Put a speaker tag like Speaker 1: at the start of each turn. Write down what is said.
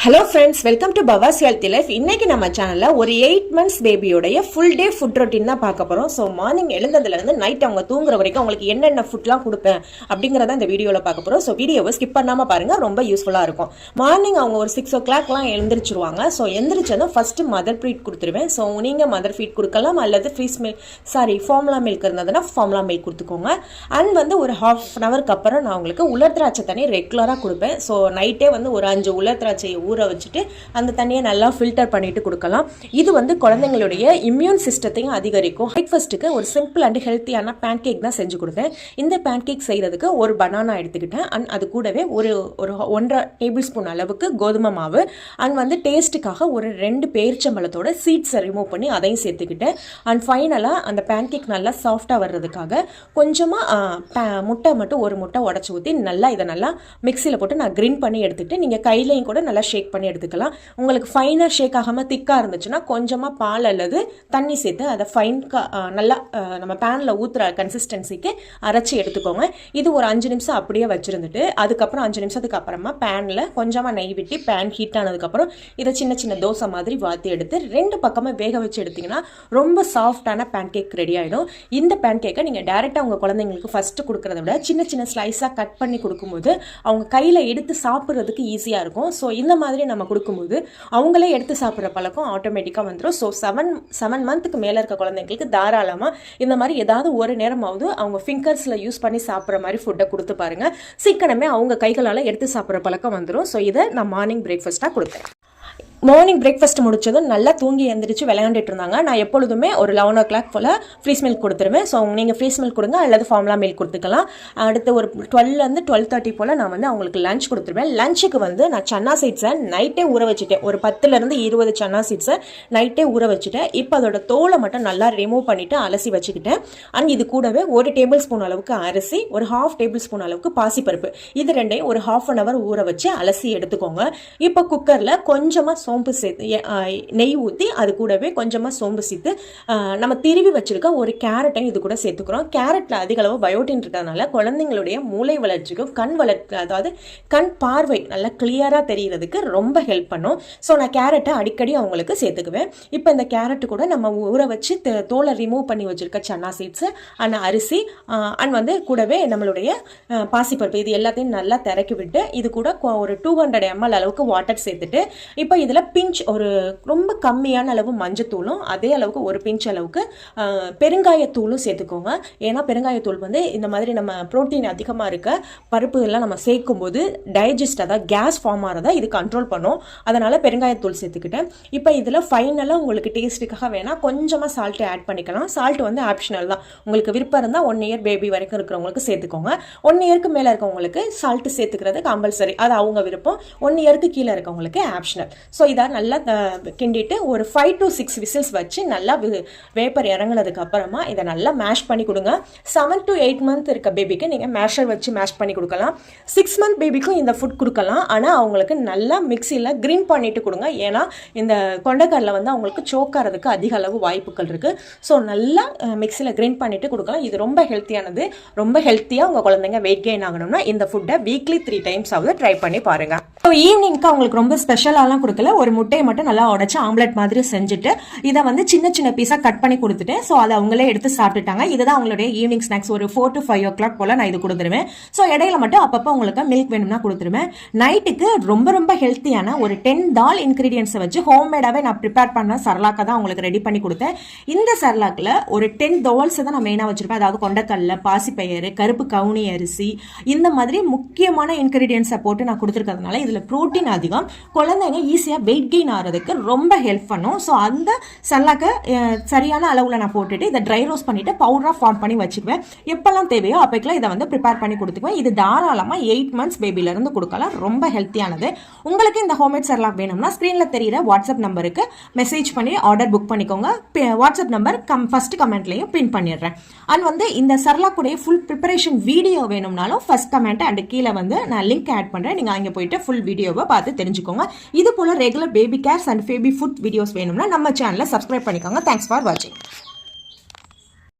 Speaker 1: Hello friends, welcome to Bavas healthy life. இன்னைக்கு நம்ம சேனலில் ஒரு 8 months பேபியோடைய ஃபுல் டே ஃபுட் ரொட்டீன் தான் பார்க்க போகிறோம். ஸோ மார்னிங் எழுந்ததுலேருந்து நைட் அவங்க தூங்குற வரைக்கும் அவங்களுக்கு என்னென்ன ஃபுட்லாம் கொடுப்பேன் அப்படிங்கிறத இந்த வீடியோவில் பார்க்க போகிறோம். ஸோ வீடியோவை ஸ்கிப் பண்ணாமல் பாருங்கள், ரொம்ப யூஸ்ஃபுல்லாக இருக்கும். மார்னிங் அவங்க ஒரு 6 o'clockலாம் எழுந்திரிச்சிருவாங்க. ஸோ எழுந்திரிச்சதும் ஃபஸ்ட்டு மதர் ஃபீட் கொடுத்துருவேன். ஸோ நீங்கள் மதர் ஃபீட் கொடுக்கலாம், அல்லது ஃபார்முலா மில்க் இருந்ததுன்னா ஃபார்முலா மில்க் கொடுத்துக்கோங்க. அண்ட் ஒரு ½ an hourக்கு அப்புறம் நான் அவங்களுக்கு உலர் திராட்சை தண்ணி ரெகுலராக கொடுப்பேன். ஸோ நைட்டே ஒரு 5 உலர் திராட்சையை ஊற வச்சுட்டு அந்த தண்ணியை நல்லா ஃபில்டர் பண்ணிட்டு கொடுக்கலாம். இது குழந்தைங்களுடைய இம்யூன் சிஸ்டத்தையும் அதிகரிக்கும். பிரேக்ஃபாஸ்ட்டுக்கு ஒரு சிம்பிள் அண்ட் ஹெல்த்தியான பேன்கேக் தான் செஞ்சு கொடுத்தேன். இந்த பேன்கேக் செய்கிறதுக்கு ஒரு பனானா எடுத்துக்கிட்டேன். அண்ட் அது கூடவே ஒரு 1.5 tablespoon அளவுக்கு கோதுமை மாவு அண்ட் டேஸ்ட்டுக்காக ஒரு 2 பேரிச்சம்பழத்தோட சீட்ஸை ரிமூவ் பண்ணி அதையும் சேர்த்துக்கிட்டேன். அண்ட் ஃபைனலாக அந்த பேன்கேக் நல்லா சாஃப்டாக வர்றதுக்காக கொஞ்சமாக முட்டை மட்டும் ஒரு முட்டை உடச்சி ஊற்றி இதை நல்லா மிக்சியில் போட்டு நான் கிரிண்ட் பண்ணி எடுத்துக்கிட்டு நீங்கள் கையிலையும் கூட நல்லா ஷேக் பண்ணி எடுத்துக்கலாம். உங்களுக்கு ஃபைனர் ஷேக் ஆகாமல் திக்காக இருந்துச்சுன்னா கொஞ்சமாக பால் அல்லது தண்ணி சேர்த்து அதை நல்லா நம்ம பேனில் ஊற்றுற கன்சிஸ்டன்சிக்கு அரைச்சி எடுத்துக்கோங்க. இது ஒரு 5 நிமிஷம் அப்படியே வச்சுருந்துட்டு அதுக்கப்புறம் 5 நிமிஷத்துக்கு அப்புறமா பேனில் கொஞ்சமாக நெய் விட்டு பேன் ஹீட் ஆனதுக்கப்புறம் இதை சின்ன சின்ன தோசை மாதிரி வாத்தி எடுத்து 2 பக்கமாக வேக வச்சு எடுத்திங்கன்னா ரொம்ப சாஃப்டான பேன்கேக் ரெடி ஆகிடும். இந்த பேன்கேக்கை நீங்கள் டேரெக்டாக உங்கள் குழந்தைங்களுக்கு ஃபஸ்ட்டு கொடுக்குறத விட சின்ன சின்ன ஸ்லைஸாக கட் பண்ணி கொடுக்கும்போது அவங்க கையில் எடுத்து சாப்பிட்றதுக்கு ஈஸியாக இருக்கும். ஸோ இந்த மாதிரி நம்ம கொடுக்கும்போது அவங்களே எடுத்து சாப்பிட்ற பழக்கம் ஆட்டோமேட்டிக்காக வந்துடும். ஸோ 7 monthக்கு மேலே இருக்க குழந்தைங்களுக்கு தாராளமாக இந்த மாதிரி ஏதாவது ஒரு நேரமாவது அவங்க ஃபிங்கர்ஸில் யூஸ் பண்ணி சாப்பிட்ற மாதிரி ஃபுட்டை கொடுத்து பாருங்கள். சீக்கிரமே அவங்க கைகளால் எடுத்து சாப்பிட்ற பழக்கம் வந்துடும். ஸோ இதை நான் மார்னிங் பிரேக்ஃபாஸ்ட்டாக கொடுத்தேன். மார்னிங் பிரேக்ஃபாஸ்ட் முடிச்சதும் நல்லா தூங்கி எழுந்திரிச்சு விளையாண்டுட்டு இருந்தாங்க. நான் எப்பொழுதுமே ஒரு 11 o'clock போல் ஃப்ரீஸ் மில்க் கொடுத்துருவேன். ஸோ நீங்கள் ஃப்ரீஸ் மில்க் கொடுங்க அல்லது ஃபார்முலா மில்க் கொடுத்துக்கலாம். அடுத்து ஒரு 12 to 12:30 போல் நான் அவங்களுக்கு லஞ்ச் கொடுத்துருவேன். லஞ்சுக்கு நான் சன்னா சீட்ஸை நைட்டே ஊற வச்சுட்டேன். ஒரு 10 to 20 சன்னா சீட்ஸை நைட்டே ஊற வச்சுட்டேன். இப்போ அதோட தோலை மட்டும் நல்லா ரிமூவ் பண்ணிவிட்டு அலசி வச்சுக்கிட்டேன். அண்ட் இது கூடவே 1 tablespoon அளவுக்கு அரிசி, ஒரு ½ tablespoon அளவுக்கு பாசிப்பருப்பு, இது ரெண்டையும் ஒரு ½ an hour ஊற வச்சு அலசி எடுத்துக்கோங்க. இப்போ குக்கரில் கொஞ்சமாக சோம்பு சேர்த்து நெய் ஊற்றி அது கூடவே கொஞ்சமாக சோம்பு சேர்த்து நம்ம திருவி வச்சுருக்க ஒரு கேரட்டையும் இது கூட சேர்த்துக்கிறோம். கேரட்டில் அதிக அளவு பயோட்டின் இருக்கிறதுனால குழந்தைங்களுடைய மூளை வளர்ச்சிக்கும் அதாவது கண் பார்வை நல்லா கிளியராக தெரிகிறதுக்கு ரொம்ப ஹெல்ப் பண்ணும். ஸோ நான் கேரட்டை அடிக்கடி அவங்களுக்கு சேர்த்துக்குவேன். இப்போ இந்த கேரட்டு கூட நம்ம ஊற வச்சு தோலை ரிமூவ் பண்ணி வச்சுருக்க சன்னா சீட்ஸு அண்ட் அரிசி அண்ட் கூடவே நம்மளுடைய பாசிப்பருப்பு இது எல்லாத்தையும் நல்லா திறக்கி விட்டு இது கூட ஒரு 200 ml அளவுக்கு வாட்டர் சேர்த்துட்டு இப்போ இதில் பிஞ்ச் ஒரு ரொம்ப கம்மியான அளவு மஞ்சத்தூளும் அதே அளவுக்கு ஒரு பிஞ்ச் அளவுக்கு பெருங்காயத்தூளும் சேர்த்துக்கோங்க. ஏன்னா பெருங்காயத்தூள் இந்த மாதிரி நம்ம புரோட்டீன் அதிகமாக இருக்க பருப்பு எல்லாம் நம்ம சேர்க்கும் போது டைஜஸ்ட் அதாவது கேஸ் ஃபார்ம் ஆகிறதா இது கண்ட்ரோல் பண்ணும். அதனால் பெருங்காயத்தூள் சேர்த்துக்கிட்டேன். இப்போ இதில் ஃபைனலாக உங்களுக்கு டேஸ்ட்டுக்காக வேணால் கொஞ்சமாக சால்ட்டு ஆட் பண்ணிக்கலாம். சால்ட் ஆப்ஷனல் தான். உங்களுக்கு விருப்பம் இருந்தால் 1 year பேபி வரைக்கும் இருக்கிறவங்களுக்கு சேர்த்துக்கோங்க. 1 yearக்கு மேலே இருக்கவங்களுக்கு சால்ட்டு சேர்த்துக்கிறது கம்பல்சரி, அது அவங்க விருப்பம். 1 yearக்கு கீழே இருக்கவங்களுக்கு ஆப்ஷனல். ஸோ இதை நல்லா கிண்டிட்டு ஒரு 5 to 6 விசில்ஸ் வச்சு நல்லா வேப்பர் இறங்கினதுக்கு அப்புறமா இதை நல்லா மேஷ் பண்ணி கொடுங்க. 7 to 8 month இருக்க பேபிக்கு நீங்கள் மேஷர் வச்சு மேஷ் பண்ணி கொடுக்கலாம். 6 month பேபிக்கும் இந்த ஃபுட் கொடுக்கலாம். ஆனால் அவங்களுக்கு நல்லா மிக்சியில் கிரிண்ட் பண்ணிட்டு கொடுங்க. ஏன்னா இந்த கொண்டைக்கடலை அவங்களுக்கு சோக்காரதுக்கு அதிக அளவு வாய்ப்புகள் இருக்குது. ஸோ நல்லா மிக்சியில் கிரிண்ட் பண்ணிட்டு கொடுக்கலாம். இது ரொம்ப ஹெல்த்தியானது. ரொம்ப ஹெல்த்தியாக உங்கள் குழந்தைங்க வெயிட் கெயின் ஆகணும்னா இந்த ஃபுட்டை வீக்லி 3 times ஆகுது ட்ரை பண்ணி பாருங்கள். ஸோ ஈவினிங்க்கு அவங்களுக்கு ரொம்ப ஸ்பெஷலாலாம் கொடுக்கல. ஒரு முட்டையை மட்டும் நல்லா உடச்சி ஆம்லெட் மாதிரி செஞ்சுட்டு இதை சின்ன சின்ன பீஸாக கட் பண்ணி கொடுத்துட்டேன். ஸோ அதை அவங்களே எடுத்து சாப்பிட்டுட்டாங்க. இதுதான் அவங்களுடைய ஈவினிங் ஸ்நாக்ஸ். ஒரு 4 to 5 o'clock போல் நான் இது கொடுத்துருவேன். ஸோ இடையில மட்டும் அப்பப்போ உங்களுக்கு மில்க் வேணும்னா கொடுத்துருவேன். நைட்டுக்கு ரொம்ப ரொம்ப ஹெல்த்தியான ஒரு 10 தால் இன்க்ரீடியன்ஸை வச்சு ஹோம்மேடாகவே நான் ப்ரிப்பேர் பண்ண சரலாக்கை தான் அவங்களுக்கு ரெடி பண்ணி கொடுத்தேன். இந்த சரலாக்கில் ஒரு 10 தால்ஸை தான் நான் மெயினாக வச்சுருப்பேன். அதாவது கொண்டைக்கடலை, பாசிப்பயிறு, கருப்பு கவுனி அரிசி, இந்த மாதிரி முக்கியமான இன்க்ரீடியன்ஸை போட்டு நான் கொடுத்துருக்கிறதுனால இதில் ப்ரோட்டீன் அதிகம். குழந்தைங்க ஈஸியாக வெயிட் கெயின் ஆகிறதுக்கு ரொம்ப ஹெல்ப் பண்ணும். ஸோ அந்த சல்லாக்கை சரியான அளவில் நான் போட்டுட்டு இதை ட்ரை ரோஸ்ட் பண்ணிவிட்டு பவுடராக ஃபார்ம் பண்ணி வச்சுக்குவேன். எப்போல்லாம் தேவையோ அப்போக்கெல்லாம் இதை ப்ரிப்பேர் பண்ணி கொடுத்துக்குவேன். இது தாராளமாக 8 months பேபிலேருந்து கொடுக்கலாம். ரொம்ப ஹெல்த்தியானது. உங்களுக்கு இந்த ஹோம்மேட் சர்லாக் வேணும்னா ஸ்க்ரீனில் தெரிகிற வாட்ஸ்அப் நம்பருக்கு மெசேஜ் பண்ணி ஆர்டர் புக் பண்ணிக்கோங்க. வாட்ஸ்அப் நம்பர் ஃபர்ஸ்ட் கமெண்ட்லையும் பின் பண்ணிடுறேன். அண்ட் இந்த சர்லாக்குடைய ஃபுல் ப்ரிப்பரேஷன் வீடியோ வேணும்னாலும் ஃபர்ஸ்ட் கமெண்ட் அண்ட் கீழே நான் லிங்க் ஆட் பண்ணுறேன். நீங்கள் அங்கே போயிட்டு ஃபுல் வீடியோவை பார்த்து தெரிஞ்சுக்கோங்க. இது போல் regular baby cares and baby food videos வேணும்னா நம்ம சேனலை சப்ஸ்கிரைப் பண்ணிக்கோங்க. தேங்க்ஸ் ஃபார் வாட்சிங்.